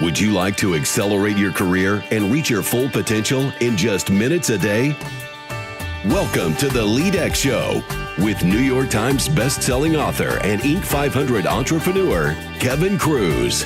Would you like to accelerate your career and reach your full potential in just minutes a day? Welcome to the LEADx Show with New York Times best-selling author and Inc. 500 entrepreneur, Kevin Kruse.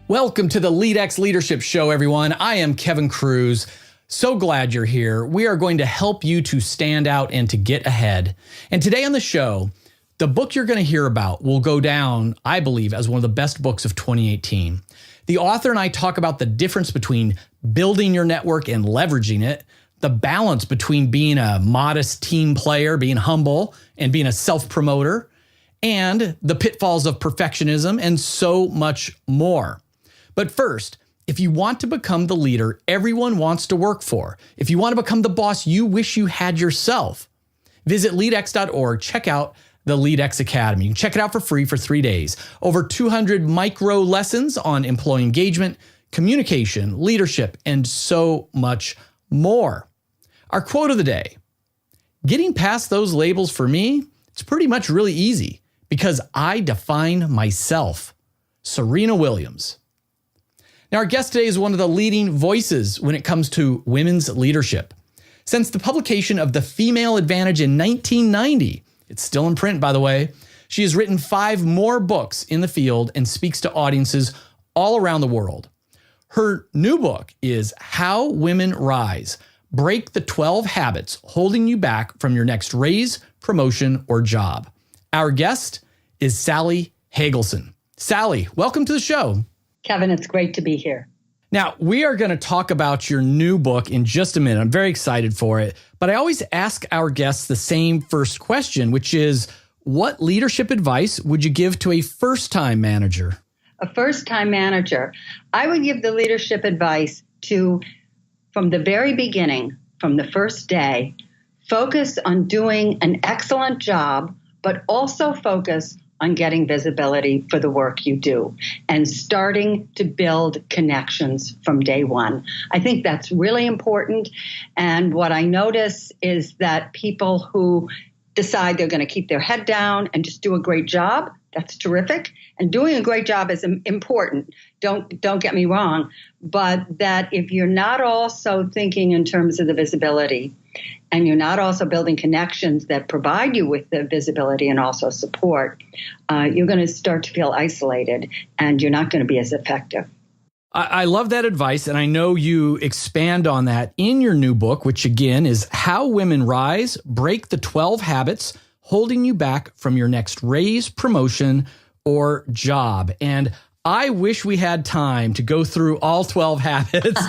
Welcome to the LEADx Leadership Show, everyone. I am Kevin Kruse. So glad you're here. We are going to help you to stand out and to get ahead. And today on the show, the book you're going to hear about will go down, I believe, as one of the best books of 2018. The author and I talk about the difference between building your network and leveraging it, the balance between being a modest team player, being humble, and being a self-promoter, and the pitfalls of perfectionism, and so much more. But first, if you want to become the leader everyone wants to work for, if you want to become the boss you wish you had yourself, visit leadx.org, check out the LEADx Academy. You can check it out for free for 3 days. Over 200 micro lessons on employee engagement, communication, leadership, and so much more. Our quote of the day: getting past those labels for me, it's pretty much really easy because I define myself. Serena Williams. Now, our guest today is one of the leading voices when it comes to women's leadership. Since the publication of The Female Advantage in 1990, it's still in print, by the way, she has written 5 more books in the field and speaks to audiences all around the world. Her new book is How Women Rise: Break the 12 Habits Holding You Back from Your Next Raise, Promotion, or Job. Our guest is Sally Helgesen. Sally, welcome to the show. Kevin, it's great to be here. Now, we are going to talk about your new book in just a minute. I'm very excited for it. But I always ask our guests the same first question, which is, what leadership advice would you give to a first-time manager? A first-time manager, I would give the leadership advice to, from the very beginning, from the first day, focus on doing an excellent job, but also focus on getting visibility for the work you do and starting to build connections from day one. I think that's really important. And what I notice is that people who decide they're going to keep their head down and just do a great job, that's terrific. And doing a great job is important. Don't get me wrong. But that if you're not also thinking in terms of the visibility, and you're not also building connections that provide you with the visibility and also support, you're going to start to feel isolated and you're not going to be as effective. I love that advice, and I know you expand on that in your new book, which again is How Women Rise: Break the 12 Habits Holding You Back from Your Next Raise, Promotion, or Job. And I wish we had time to go through all 12 habits.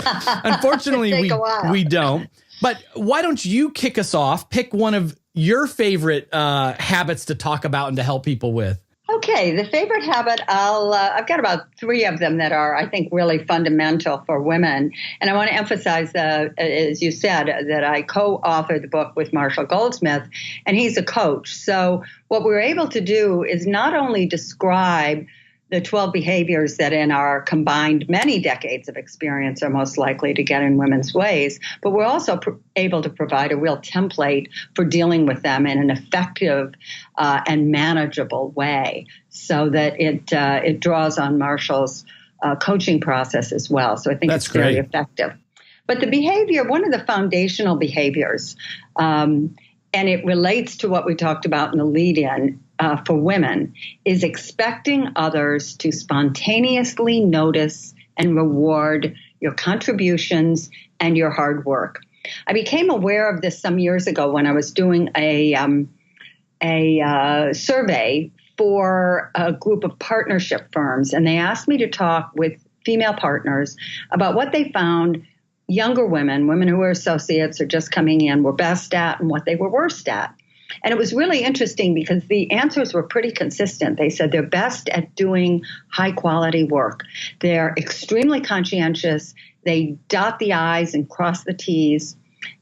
Unfortunately, we don't. But why don't you kick us off? Pick one of your favorite habits to talk about and to help people with. Okay, the favorite habit, I've got about 3 of them that are, I think, really fundamental for women. And I want to emphasize, as you said, that I co-authored the book with Marshall Goldsmith, and he's a coach. So what we're able to do is not only describe the 12 behaviors that in our combined many decades of experience are most likely to get in women's ways, but we're also able to provide a real template for dealing with them in an effective and manageable way so that it draws on Marshall's coaching process as well. So I think it's very effective. But the behavior, one of the foundational behaviors, and it relates to what we talked about in the lead-in, for women, is expecting others to spontaneously notice and reward your contributions and your hard work. I became aware of this some years ago when I was doing a survey for a group of partnership firms, and they asked me to talk with female partners about what they found younger women who were associates or just coming in, were best at and what they were worst at. And it was really interesting because the answers were pretty consistent. They said they're best at doing high quality work. They're extremely conscientious. They dot the I's and cross the T's.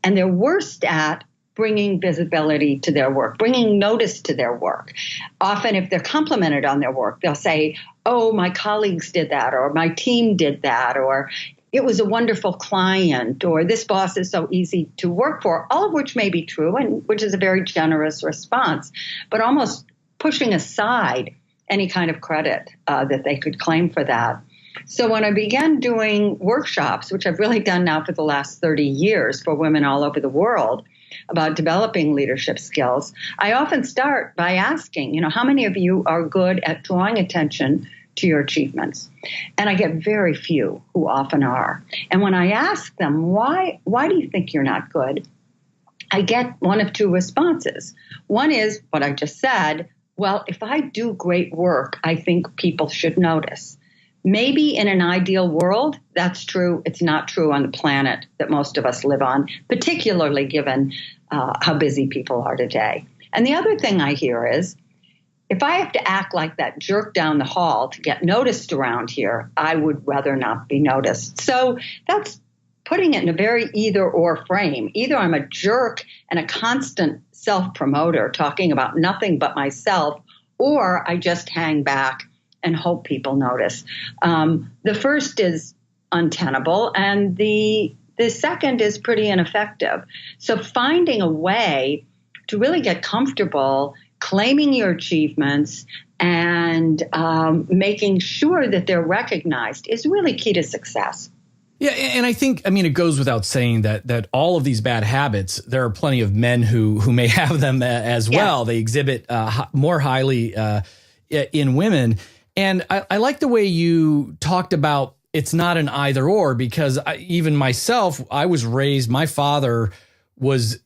And they're worst at bringing visibility to their work, bringing notice to their work. Often if they're complimented on their work, they'll say, oh, my colleagues did that, or my team did that, or it was a wonderful client, or this boss is so easy to work for, all of which may be true, and which is a very generous response, but almost pushing aside any kind of credit that they could claim for that. So when I began doing workshops, which I've really done now for the last 30 years for women all over the world about developing leadership skills, I often start by asking, how many of you are good at drawing attention to your achievements? And I get very few who often are. And when I ask them, why do you think you're not good? I get one of two responses. One is what I just said. Well, if I do great work, I think people should notice. Maybe in an ideal world, that's true. It's not true on the planet that most of us live on, particularly given how busy people are today. And the other thing I hear is, if I have to act like that jerk down the hall to get noticed around here, I would rather not be noticed. So that's putting it in a very either-or frame. Either I'm a jerk and a constant self-promoter talking about nothing but myself, or I just hang back and hope people notice. The first is untenable, and the second is pretty ineffective. So finding a way to really get comfortable claiming your achievements and making sure that they're recognized is really key to success. Yeah, and I think, it goes without saying that all of these bad habits, there are plenty of men who may have them as well. They exhibit more highly in women. And I like the way you talked about it's not an either or, because even myself, I was raised, my father was,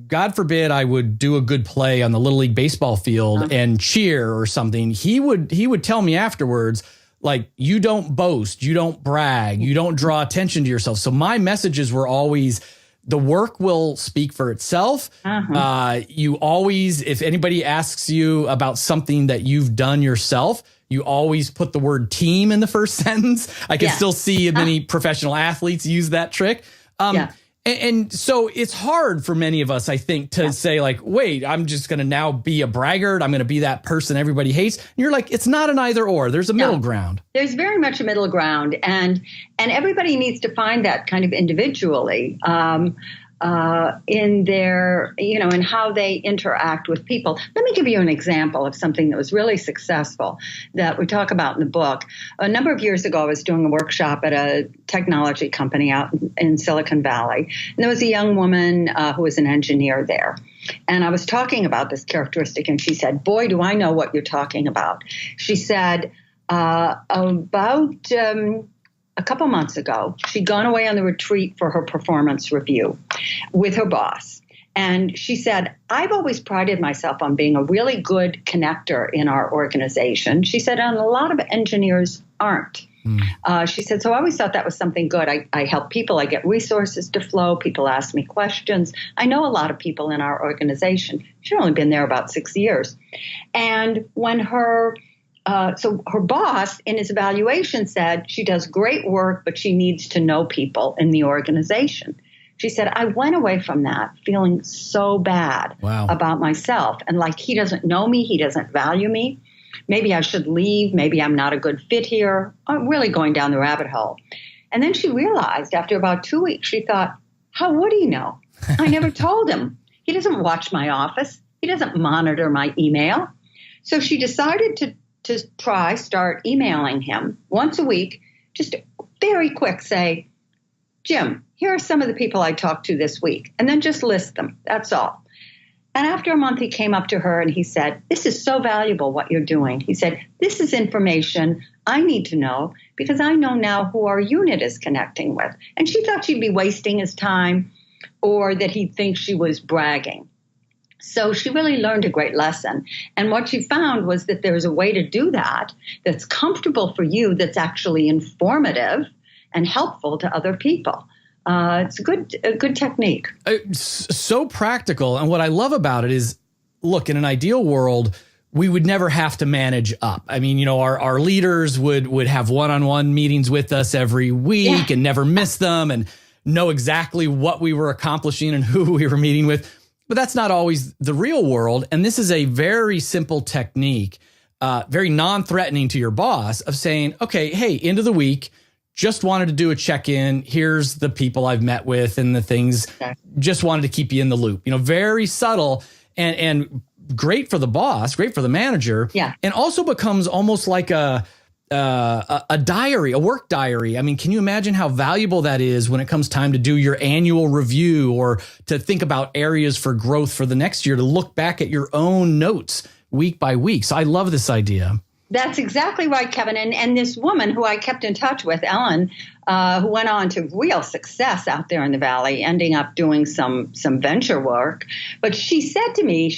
God forbid I would do a good play on the Little League baseball field and cheer or something. He would tell me afterwards, like, you don't boast, you don't brag, you don't draw attention to yourself. So my messages were always, the work will speak for itself. You always, if anybody asks you about something that you've done yourself, you always put the word team in the first sentence. I can still see many professional athletes use that trick. And so it's hard for many of us, I think, to say like, wait, I'm just going to now be a braggart. I'm going to be that person everybody hates. And you're like, it's not an either or. There's a middle ground. There's very much a middle ground. And everybody needs to find that kind of individually in their, in how they interact with people. Let me give you an example of something that was really successful that we talk about in the book. A number of years ago, I was doing a workshop at a technology company out in Silicon Valley. And there was a young woman who was an engineer there. And I was talking about this characteristic, and she said, boy, do I know what you're talking about. She said, a couple months ago, she'd gone away on the retreat for her performance review with her boss. And she said, I've always prided myself on being a really good connector in our organization. She said, and a lot of engineers aren't. She said, so I always thought that was something good. I help people. I get resources to flow. People ask me questions. I know a lot of people in our organization. She'd only been there about 6 years. And when so her boss in his evaluation said she does great work, but she needs to know people in the organization. She said, I went away from that feeling so bad about myself. And like, he doesn't know me. He doesn't value me. Maybe I should leave. Maybe I'm not a good fit here. I'm really going down the rabbit hole. And then she realized after about 2 weeks, she thought, how would he know? I never told him. He doesn't watch my office. He doesn't monitor my email. So she decided to start emailing him once a week, just very quick, say, Jim, here are some of the people I talked to this week, and then just list them. That's all. And after a month, he came up to her and he said, this is so valuable what you're doing. He said, this is information I need to know because I know now who our unit is connecting with. And she thought she'd be wasting his time or that he'd think she was bragging. So she really learned a great lesson. And what she found was that there's a way to do that that's comfortable for you, that's actually informative and helpful to other people. It's a good technique. So practical. And what I love about it is, look, in an ideal world, we would never have to manage up. I mean, our leaders would have one-on-one meetings with us every week and never miss them and know exactly what we were accomplishing and who we were meeting with. But that's not always the real world. And this is a very simple technique, very non-threatening to your boss of saying, okay, hey, end of the week, just wanted to do a check-in. Here's the people I've met with and the things, just wanted to keep you in the loop. Very subtle. And great for the boss, great for the manager, and also becomes almost like a diary, a work diary. I mean, can you imagine how valuable that is when it comes time to do your annual review or to think about areas for growth for the next year, to look back at your own notes week by week? So I love this idea. That's exactly right, Kevin. And this woman who I kept in touch with, Ellen, who went on to real success out there in the Valley, ending up doing some venture work. But she said to me,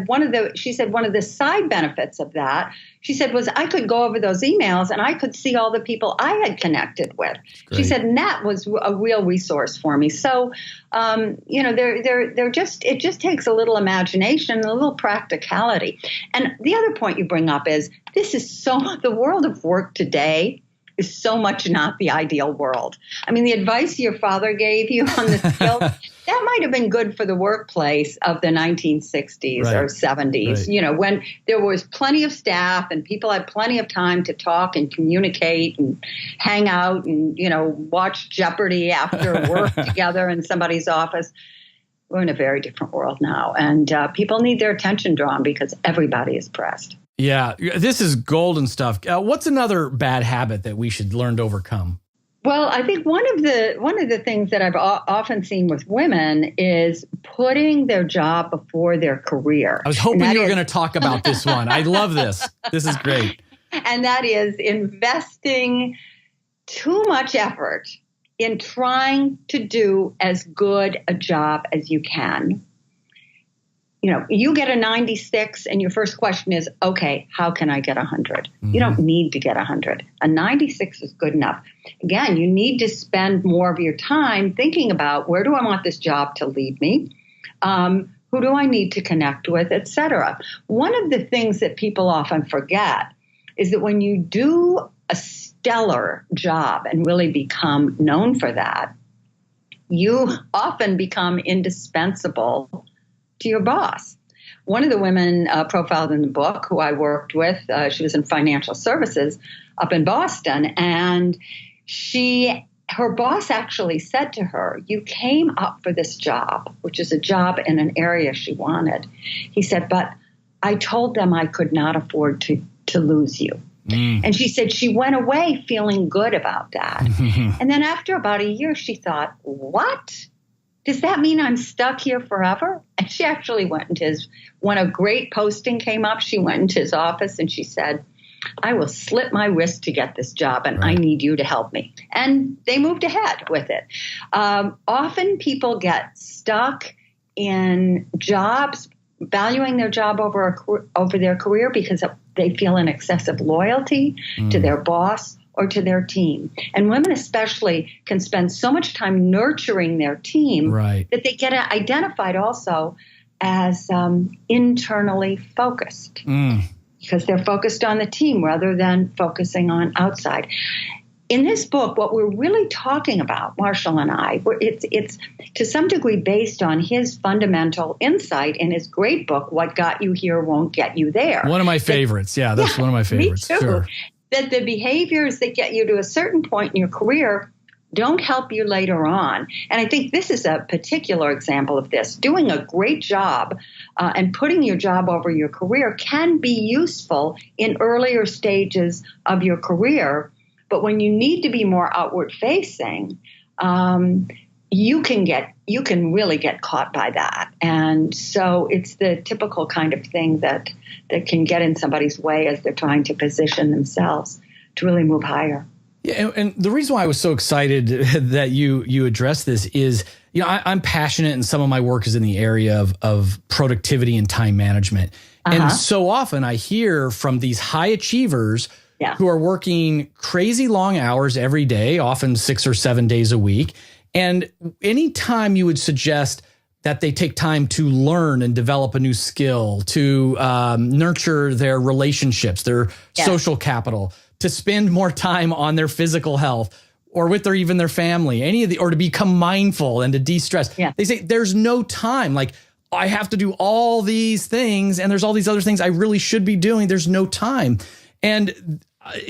one of the side benefits of that, she said, was I could go over those emails and I could see all the people I had connected with. Great. She said, and that was a real resource for me. So, it just takes a little imagination and a little practicality. And the other point you bring up is the world of work today is so much not the ideal world. I mean, the advice your father gave you on the skills, that might have been good for the workplace of the 1960s or 70s, when there was plenty of staff and people had plenty of time to talk and communicate and hang out and, watch Jeopardy after work together in somebody's office. We're in a very different world now, and people need their attention drawn because everybody is pressed. Yeah, this is golden stuff. What's another bad habit that we should learn to overcome? Well, I think one of the things that I've often seen with women is putting their job before their career. I was hoping you were going to talk about this one. I love this. This is great. And that is investing too much effort in trying to do as good a job as you can. You get a 96 and your first question is, okay, how can I get 100? Mm-hmm. You don't need to get 100. A 96 is good enough. Again, you need to spend more of your time thinking about, where do I want this job to lead me? Who do I need to connect with, et cetera. One of the things that people often forget is that when you do a stellar job and really become known for that, you often become indispensable to your boss. One of the women profiled in the book who I worked with, she was in financial services up in Boston, and her boss actually said to her, you came up for this job, which is a job in an area she wanted. He said, but I told them I could not afford to lose you. And she said she went away feeling good about that. And then after about a year, she thought, what? Does that mean I'm stuck here forever? And she actually went into when a great posting came up, she went into his office and she said, I will slit my wrist to get this job and I need you to help me. And they moved ahead with it. Often people get stuck in jobs, valuing their job over their career because they feel an excessive loyalty to their boss or to their team. And women especially can spend so much time nurturing their team that they get identified also as internally focused because they're focused on the team rather than focusing on outside. In this book, what we're really talking about, Marshall and I, it's to some degree based on his fundamental insight in his great book, What Got You Here Won't Get You There. One of my favorites. That's one of my favorites. Me too. Sure. That the behaviors that get you to a certain point in your career don't help you later on. And I think this is a particular example of this. Doing a great job and putting your job over your career can be useful in earlier stages of your career. But when you need to be more outward facing, you can really get caught by that. And so it's the typical kind of thing that can get in somebody's way as they're trying to position themselves to really move higher. Yeah, and the reason why I was so excited that you addressed this is, I'm passionate and some of my work is in the area of productivity and time management. And so often I hear from these high achievers who are working crazy long hours every day, often 6 or 7 days a week. And anytime you would suggest that they take time to learn and develop a new skill, to nurture their relationships, their social capital, to spend more time on their physical health or with even their family, or to become mindful and to de-stress. They say there's no time. Like, I have to do all these things and there's all these other things I really should be doing. There's no time. And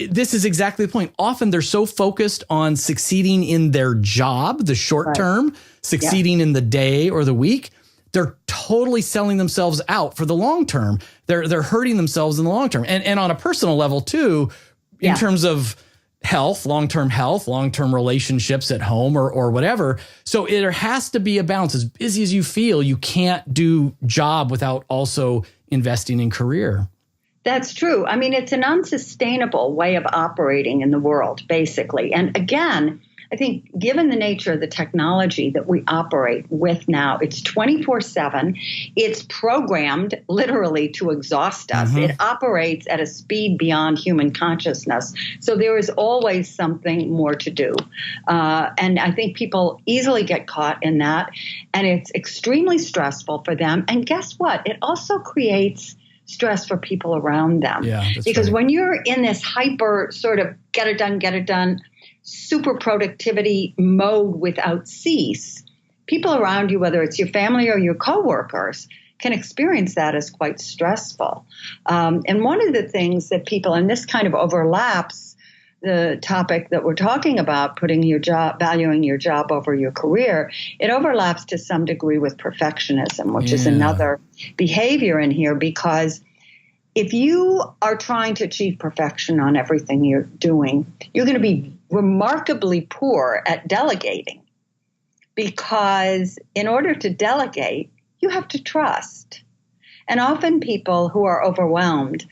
this is exactly the point. Often they're so focused on succeeding in their job, the short term, succeeding in the day or the week, they're totally selling themselves out for the long term. They're hurting themselves in the long term. And on a personal level too, in terms of health, long-term relationships at home or whatever. So there has to be a balance. As busy as you feel, you can't do job without also investing in career. That's true. I mean, it's an unsustainable way of operating in the world, basically. And again, I think given the nature of the technology that we operate with now, it's 24/7. It's programmed literally to exhaust us. It operates at a speed beyond human consciousness. So there is always something more to do. And I think people easily get caught in that. And it's extremely stressful for them. And guess what? It also creates stress for people around them. Yeah, because when you're in this hyper sort of get it done, super productivity mode without cease, people around you, whether it's your family or your coworkers, can experience that as quite stressful. And one of the things that people, and this kind of overlaps the topic that we're talking about, putting your job, valuing your job over your career, it overlaps to some degree with perfectionism, which is another behavior in here, because if you are trying to achieve perfection on everything you're doing, you're going to be remarkably poor at delegating, because in order to delegate, you have to trust. And often people who are overwhelmed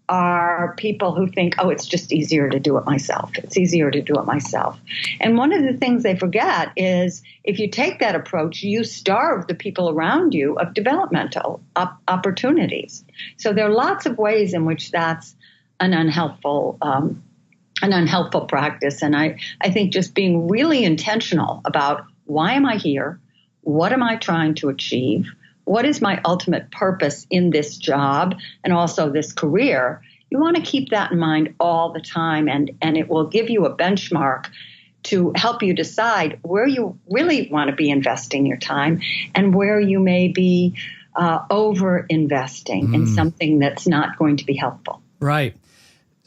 are people who think, oh, it's just easier to do it myself. It's easier to do it myself. And one of the things they forget is if you take that approach, you starve the people around you of developmental opportunities. So there are lots of ways in which that's an unhelpful practice. And I think just being really intentional about why am I here? What am I trying to achieve? What is my ultimate purpose in this job and also this career? You want to keep that in mind all the time, and it will give you a benchmark to help you decide where you really want to be investing your time and where you may be over-investing in something that's not going to be helpful. Right.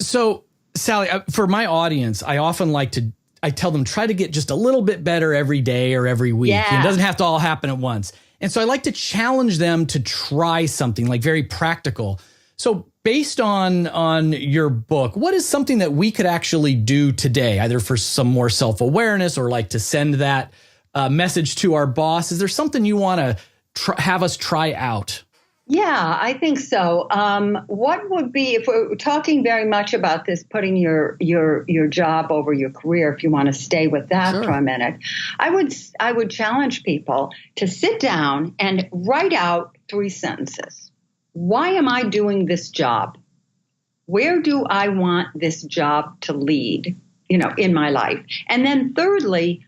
So, Sally, for my audience, I often I tell them, try to get just a little bit better every day or every week. Yeah. It doesn't have to all happen at once. And so I like to challenge them to try something like very practical. So based on your book, what is something that we could actually do today, either for some more self-awareness or like to send that message to our boss? Is there something you want to have us try out? Yeah, I think so. What would be, if we're talking very much about this, putting your job over your career, if you want to stay with that for a minute, I would challenge people to sit down and write out 3 sentences. Why am I doing this job? Where do I want this job to lead, in my life? And then thirdly,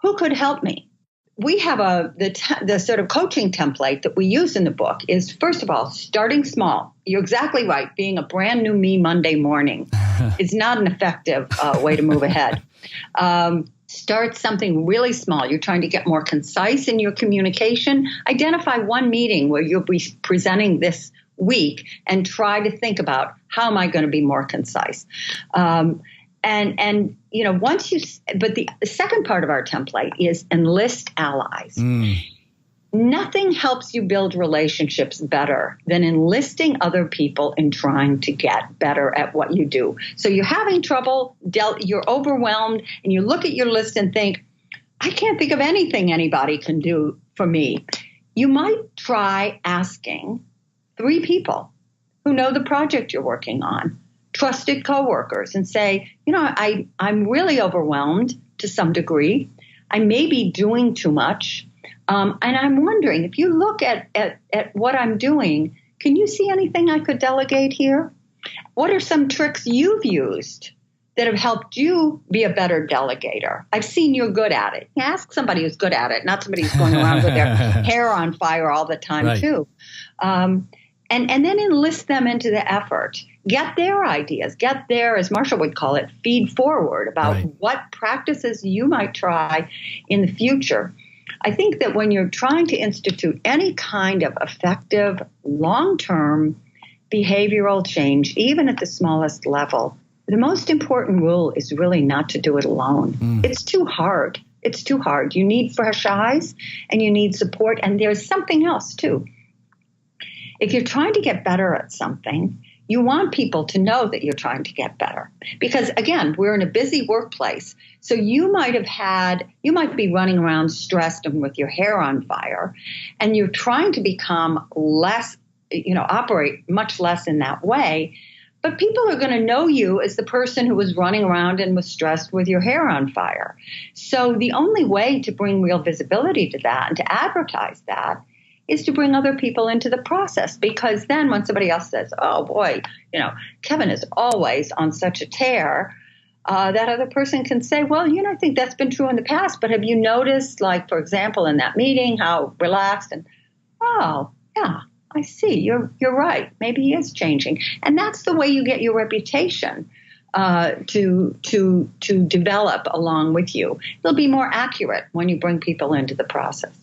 who could help me? We have the sort of coaching template that we use in the book is, first of all, starting small. You're exactly right. Being a brand new me Monday morning is not an effective way to move ahead. Start something really small. You're trying to get more concise in your communication. Identify one meeting where you'll be presenting this week and try to think about, how am I going to be more concise? And but the second part of our template is enlist allies. Nothing helps you build relationships better than enlisting other people in trying to get better at what you do. So you're having trouble, you're overwhelmed, and you look at your list and think, I can't think of anything anybody can do for me. You might try asking 3 people who know the project you're working on, trusted coworkers, and say, I'm really overwhelmed to some degree. I may be doing too much. And I'm wondering, if you look at what I'm doing, can you see anything I could delegate here? What are some tricks you've used that have helped you be a better delegator? I've seen you're good at it. Ask somebody who's good at it, not somebody who's going around with their hair on fire all the time, too. And then enlist them into the effort. Get their ideas. Get their, as Marshall would call it, feed forward about what practices you might try in the future. I think that when you're trying to institute any kind of effective, long-term behavioral change, even at the smallest level, the most important rule is really not to do it alone. It's too hard It's too hard. You need fresh eyes and you need support. And there's something else too. If you're trying to get better at something, you want people to know that you're trying to get better. Because again, we're in a busy workplace. So you might be running around stressed and with your hair on fire, and you're trying to become less, operate much less in that way. But people are going to know you as the person who was running around and was stressed with your hair on fire. So the only way to bring real visibility to that and to advertise that is to bring other people into the process. Because then when somebody else says, oh boy, Kevin is always on such a tear, that other person can say, well, I think that's been true in the past, but have you noticed, like, for example, in that meeting, how relaxed and, oh, yeah, I see, you're right. Maybe he is changing. And that's the way you get your reputation to develop along with you. It'll be more accurate when you bring people into the process.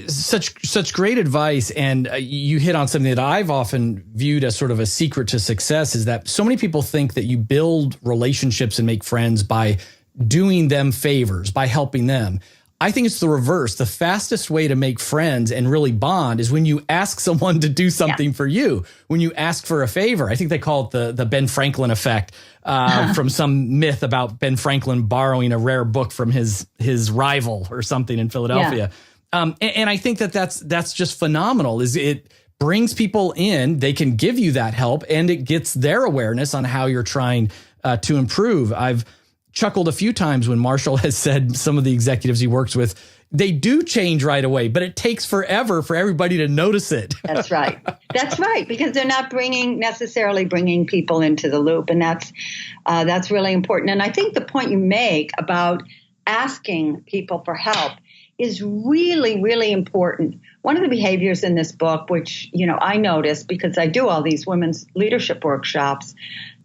Such great advice. And you hit on something that I've often viewed as sort of a secret to success, is that so many people think that you build relationships and make friends by doing them favors, by helping them. I think it's the reverse. The fastest way to make friends and really bond is when you ask someone to do something for you, when you ask for a favor. I think they call it the Ben Franklin effect, from some myth about Ben Franklin borrowing a rare book from his rival or something in Philadelphia. And I think that's just phenomenal. Is it brings people in, they can give you that help, and it gets their awareness on how you're trying to improve. I've chuckled a few times when Marshall has said some of the executives he works with, they do change right away, but it takes forever for everybody to notice it. That's right. That's right. Because they're not necessarily bringing people into the loop. And that's really important. And I think the point you make about asking people for help is really, really important. One of the behaviors in this book, which, I notice because I do all these women's leadership workshops,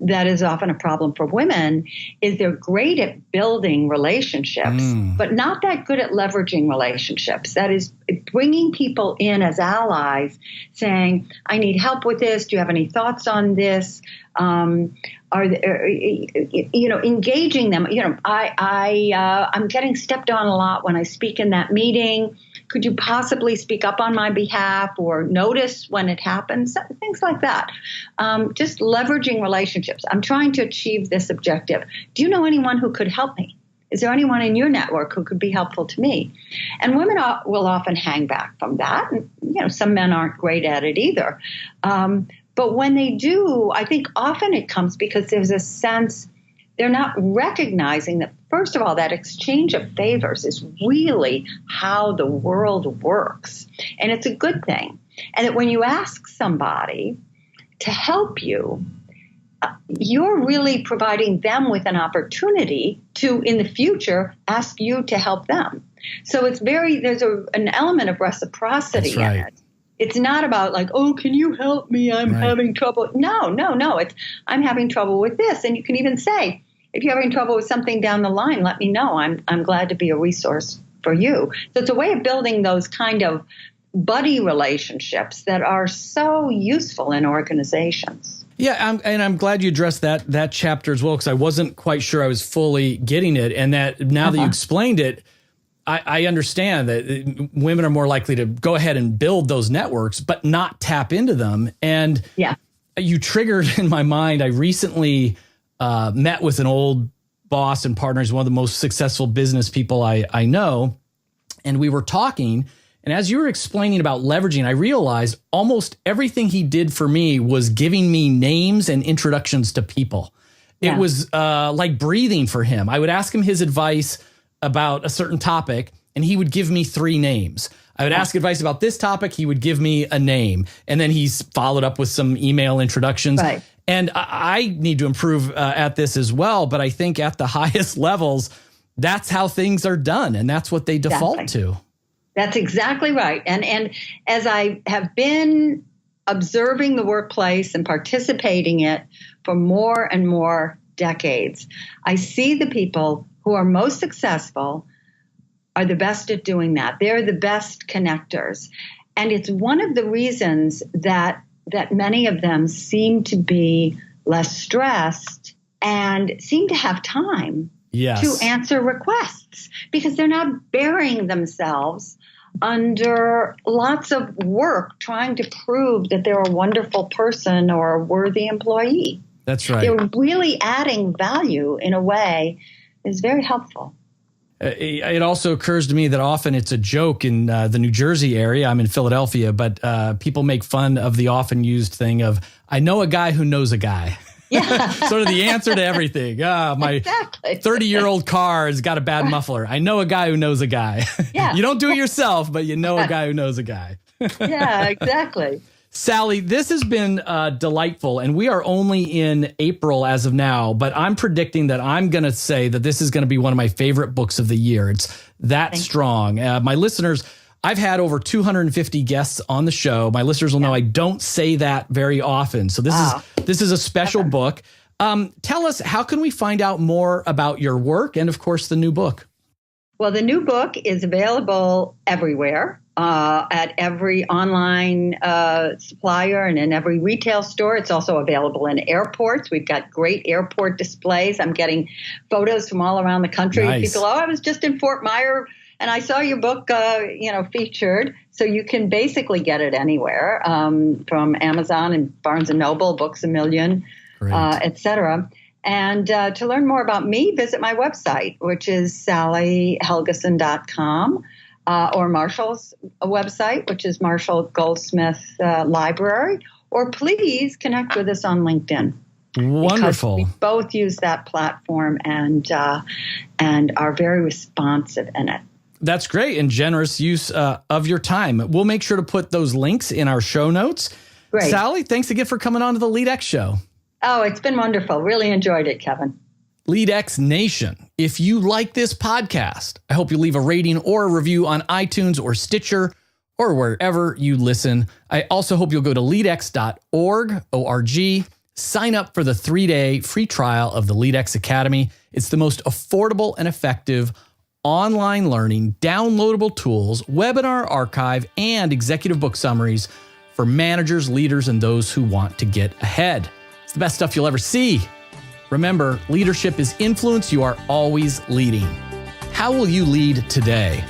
that is often a problem for women, is they're great at building relationships, but not that good at leveraging relationships. That is bringing people in as allies, saying, I need help with this. Do you have any thoughts on this? Engaging them. I'm getting stepped on a lot when I speak in that meeting. Could you possibly speak up on my behalf or notice when it happens? Things like that. Just leveraging relationships. I'm trying to achieve this objective. Do you know anyone who could help me? Is there anyone in your network who could be helpful to me? And women will often hang back from that. And, some men aren't great at it either. But when they do, I think often it comes because there's a sense they're not recognizing that, first of all, that exchange of favors is really how the world works. And it's a good thing. And that when you ask somebody to help you, you're really providing them with an opportunity to, in the future, ask you to help them. So there's an element of reciprocity in it. It's not about like, oh, can you help me? I'm having trouble. No. It's I'm having trouble with this. And you can even say, if you're having trouble with something down the line, let me know. I'm glad to be a resource for you. So it's a way of building those kind of buddy relationships that are so useful in organizations. Yeah, I'm glad you addressed that chapter as well, because I wasn't quite sure I was fully getting it. And that now that you explained it, I understand that women are more likely to go ahead and build those networks, but not tap into them. And you triggered in my mind, I recently met with an old boss and partner. He's one of the most successful business people I know. And we were talking. And as you were explaining about leveraging, I realized almost everything he did for me was giving me names and introductions to people. It was like breathing for him. I would ask him his advice about a certain topic, and he would give me 3 names. I would ask advice about this topic. He would give me a name, and then he's followed up with some email introductions. Right. And I need to improve at this as well. But I think at the highest levels, that's how things are done, and that's what they default to. That's exactly right. And as I have been observing the workplace and participating in it for more and more decades, I see the people who are most successful are the best at doing that. They're the best connectors. And it's one of the reasons that many of them seem to be less stressed and seem to have time Yes. to answer requests because they're not burying themselves under lots of work trying to prove that they're a wonderful person or a worthy employee. That's right. They're really adding value in a way is very helpful. It also occurs to me that often it's a joke in the New Jersey area. I'm in Philadelphia, but people make fun of the often used thing of, I know a guy who knows a guy. Yeah. Sort of the answer to everything. My 30-year-old car has got a bad muffler. I know a guy who knows a guy. Yeah. You don't do it yourself, but you know a guy who knows a guy. Yeah, exactly. Sally, this has been delightful, and we are only in April as of now, but I'm predicting that I'm going to say that this is going to be one of my favorite books of the year. It's that strong. My listeners, I've had over 250 guests on the show. My listeners will know I don't say that very often. So this is a special book. Tell us, how can we find out more about your work and, of course, the new book? Well, the new book is available everywhere, at every online supplier and in every retail store. It's also available in airports. We've got great airport displays. I'm getting photos from all around the country. Nice. People, I was just in Fort Myer and I saw your book, featured. So you can basically get it anywhere, from Amazon and Barnes & Noble, Books A Million, et cetera. And to learn more about me, visit my website, which is sallyhelgesen.com, or Marshall's website, which is Marshall Goldsmith Library, or please connect with us on LinkedIn. Wonderful. We both use that platform and are very responsive in it. That's great, and generous use of your time. We'll make sure to put those links in our show notes. Great. Sally, thanks again for coming on to the LEADx show. Oh, it's been wonderful. Really enjoyed it, Kevin. LEADx Nation, if you like this podcast, I hope you leave a rating or a review on iTunes or Stitcher or wherever you listen. I also hope you'll go to leadx.org, O-R-G, sign up for the 3-day free trial of the LEADx Academy. It's the most affordable and effective online learning, downloadable tools, webinar archive, and executive book summaries for managers, leaders, and those who want to get ahead. It's the best stuff you'll ever see. Remember, leadership is influence. You are always leading. How will you lead today?